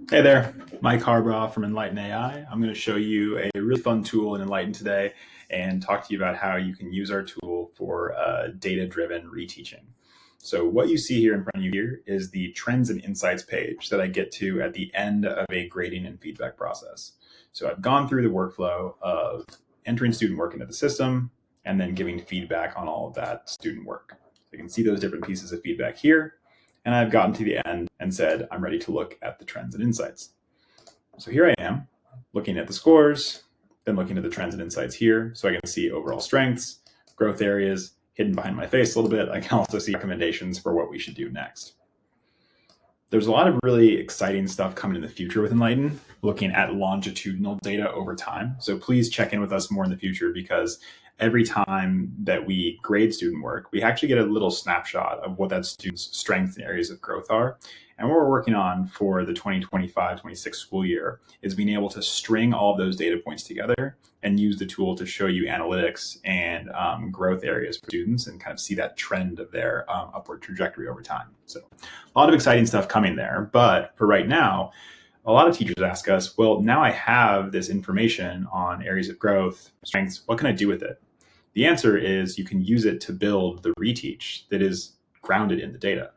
Hey there, Mike Harbaugh from EnlightenAI. I'm going to show you a really fun tool in Enlighten today and talk to you about how you can use our tool for data-driven reteaching. So what you see here in front of you here is the trends and insights page that I get to at the end of a grading and feedback process. So I've gone through the workflow of entering student work into the system and then giving feedback on all of that student work. So you can see those different pieces of feedback here. And I've gotten to the end and said, I'm ready to look at the trends and insights. So here I am looking at the scores, then looking at the trends and insights here. So I can see overall strengths, growth areas, hidden behind my face a little bit. I can also see recommendations for what we should do next. There's a lot of really exciting stuff coming in the future with Enlighten, looking at longitudinal data over time. So please check in with us more in the future, because every time that we grade student work, we actually get a little snapshot of what that student's strengths and areas of growth are. And what we're working on for the 2025-26 school year is being able to string all of those data points together and use the tool to show you analytics and growth areas for students and kind of see that trend of their upward trajectory over time. So a lot of exciting stuff coming there. But for right now, a lot of teachers ask us, well, now I have this information on areas of growth, strengths, what can I do with it? The answer is you can use it to build the reteach that is grounded in the data.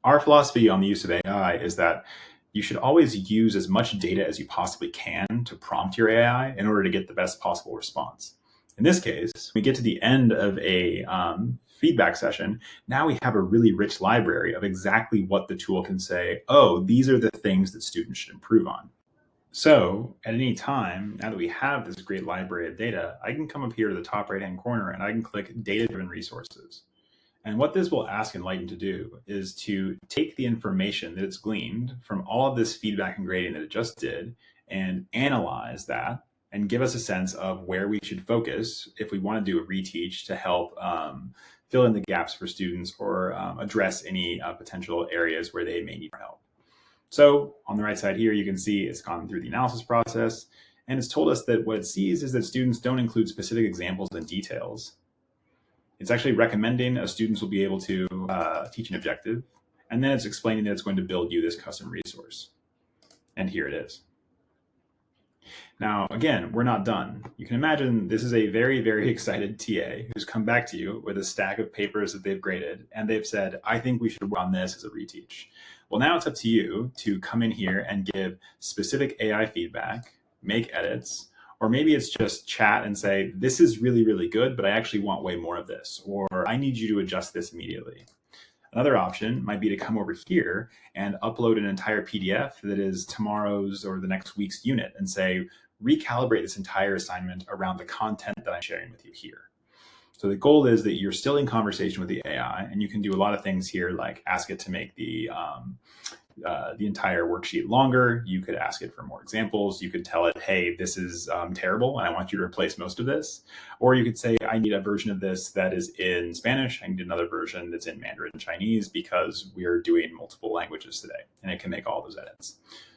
Our philosophy on the use of AI is that you should always use as much data as you possibly can to prompt your AI in order to get the best possible response. In this case, we get to the end of a feedback session. Now we have a really rich library of exactly what the tool can say, oh, these are the things that students should improve on. So at any time, now that we have this great library of data, I can come up here to the top right-hand corner and I can click data-driven resources. And what this will ask Enlighten to do is to take the information that it's gleaned from all of this feedback and grading that it just did and analyze that and give us a sense of where we should focus if we want to do a reteach to help fill in the gaps for students or address any potential areas where they may need help. So on the right side here, you can see it's gone through the analysis process, and it's told us that what it sees is that students don't include specific examples and details. It's actually recommending students will be able to teach an objective, and then it's explaining that it's going to build you this custom resource. And here it is. Now, again, we're not done. You can imagine this is a very, very excited TA who's come back to you with a stack of papers that they've graded, and they've said, I think we should work on this as a reteach. Well, now it's up to you to come in here and give specific AI feedback, make edits, or maybe it's just chat and say, this is really, really good, but I actually want way more of this, or I need you to adjust this immediately. Another option might be to come over here and upload an entire PDF that is tomorrow's or the next week's unit and say, recalibrate this entire assignment around the content that I'm sharing with you here. So the goal is that you're still in conversation with the AI, and you can do a lot of things here, like ask it to make the entire worksheet longer. You could ask it for more examples. You could tell it, hey, this is terrible, and I want you to replace most of this. Or you could say, I need a version of this that is in Spanish. I need another version that's in Mandarin and Chinese because we're doing multiple languages today, and it can make all those edits.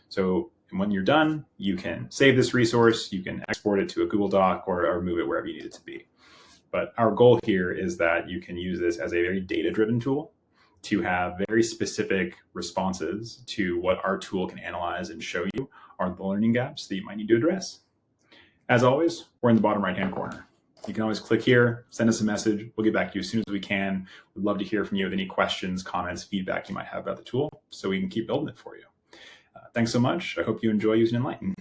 So when you're done, you can save this resource. You can export it to a Google Doc or move it wherever you need it to be. But our goal here is that you can use this as a very data-driven tool to have very specific responses to what our tool can analyze and show you are the learning gaps that you might need to address. As always, we're in the bottom right-hand corner. You can always click here, send us a message. We'll get back to you as soon as we can. We'd love to hear from you with any questions, comments, feedback you might have about the tool so we can keep building it for you. Thanks so much. I hope you enjoy using Enlighten.